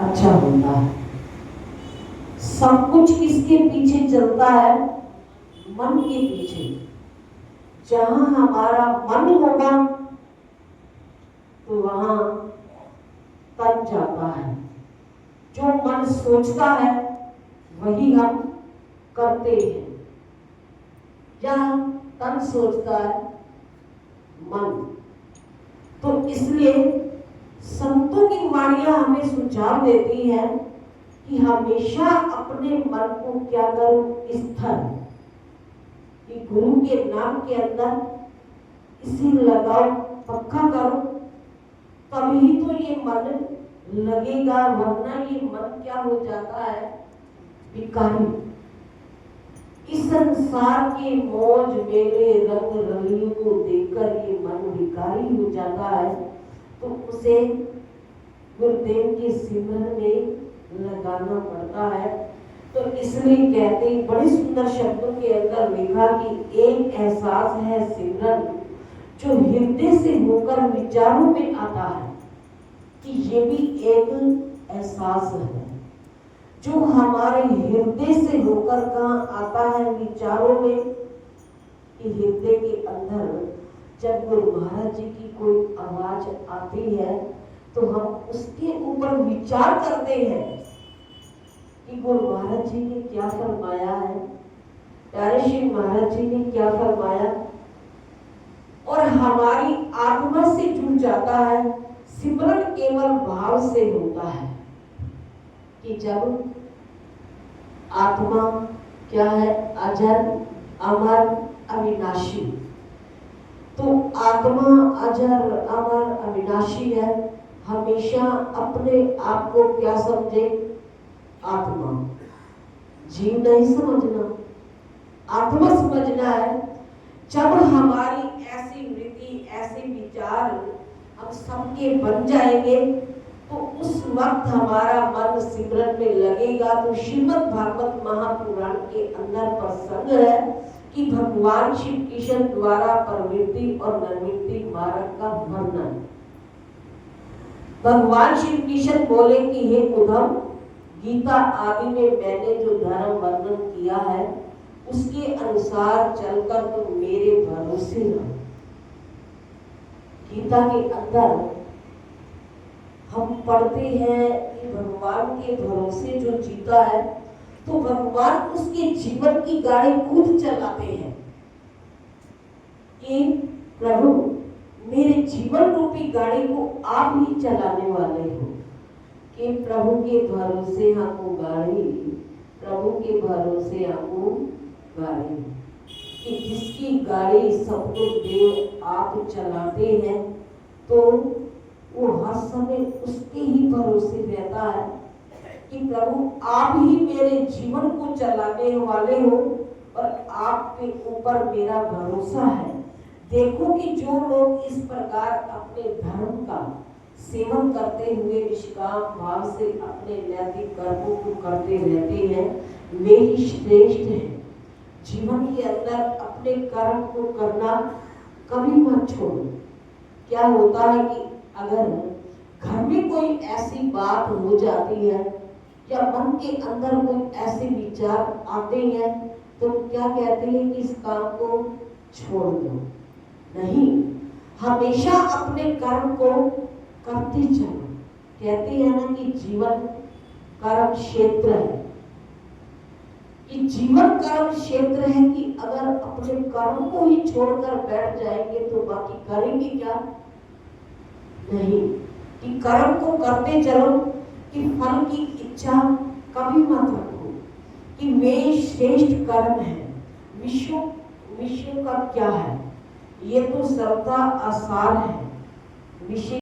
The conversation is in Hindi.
अच्छा होता है। सब कुछ किसके पीछे चलता है? मन के पीछे। जहां हमारा मन होगा तो वहां तन जाता है। जो मन सोचता है वही हम करते हैं। जहां तन सोचता है मन। तो इसलिए संतों की वाणियां हमें सुझाव देती है कि हमेशा अपने मन को क्या करो, स्थिर, कि गुरु के नाम के अंदर इसी लगाओ, पक्का करो, तभी तो ये मन लगेगा। वरना ये मन क्या हो जाता है? विकारी। इस संसार के मौज मेले रंग रंगियों को देखकर ये मन विकारी हो जाता है। तो उसे गुरुदेव के सिमरन में लगाना पड़ता है। तो इसलिए कहते हैं, बड़े सुंदर शब्दों के अंदर लिखा कि एक एहसास है सिमरन जो हृदय से होकर विचारों में आता है, कि ये भी एक एहसास है जो हमारे हृदय से होकर कहाँ आता है? विचारों में। कि हृदय के अंदर जब गुरु महाराज जी की कोई आवाज आती है तो हम उसके ऊपर विचार करते हैं कि गुरु महाराज जी ने क्या फरमाया है, प्यारे श्री महाराज जी ने क्या फरमाया, और हमारी आत्मा से जुड़ जाता है। सिमरन केवल भाव से होता है कि जब आत्मा क्या है? अजर, अमर, अविनाशी। तो आत्मा अजर, अमर, अविनाशी है। हमेशा अपने आप को क्या समझे? आत्मा। जीव नहीं समझना, आत्मा समझना है। जब हमारी ऐसी वृत्ति, ऐसे विचार हम सबके बन जाएंगे तो उस वक्त हमारा मन सिमरन में लगेगा। तो श्रीमद् भागवत महापुराण के अंदर प्रसंग है कि भगवान श्री कृष्ण द्वारा प्रवृत्ति और निर्वृत्ति मार्ग का वर्णन। भगवान श्री कृष्ण बोले कि हे उद्धव, गीता आदि में मैंने जो धर्म वर्णन किया है उसके अनुसार चलकर तुम मेरे भरोसे रहो। गीता के अंदर हम पढ़ते हैं कि भगवान के भरोसे जो जीता है तो भगवान उसके जीवन की गाड़ी खुद चलाते हैं कि प्रभु मेरे जीवन रूपी गाड़ी को आप ही चलाने वाले हो। कि प्रभु के भरोसे हमको गाड़ी, प्रभु के भरोसे हमको गाड़ी, कि जिसकी गाड़ी सबको देव आप चलाते हैं तो वो हर समय उसके ही भरोसे रहता है कि प्रभु आप ही मेरे जीवन को चलाने वाले हो और आपके ऊपर मेरा भरोसा है। देखो कि जो लोग इस प्रकार अपने धर्म का सेवन करते हुए निष्काम भाव से अपने नैतिक कर्मों को करते रहते हैं वे ही श्रेष्ठ हैं। जीवन के अंदर अपने कर्म को करना कभी मत छोड़ो। क्या होता है कि अगर घर में कोई ऐसी बात हो जाती है या मन के अंदर कोई ऐसे विचार आते हैं तो क्या कहते हैं कि इस काम को छोड़ दो। नहीं, हमेशा अपने कर्म को करते चलो। कहते हैं ना कि जीवन कर्म क्षेत्र है, कि जीवन कर्म क्षेत्र है, कि अगर अपने कर्म को ही छोड़कर बैठ जाएंगे तो बाकी करेंगे क्या? नहीं, कि कर्म को करते चलो, कि फल की इच्छा कभी मत रखो, कि वे श्रेष्ठ कर्म है। विश्व का क्या है? ये तो सर्वथा आसार है। विषय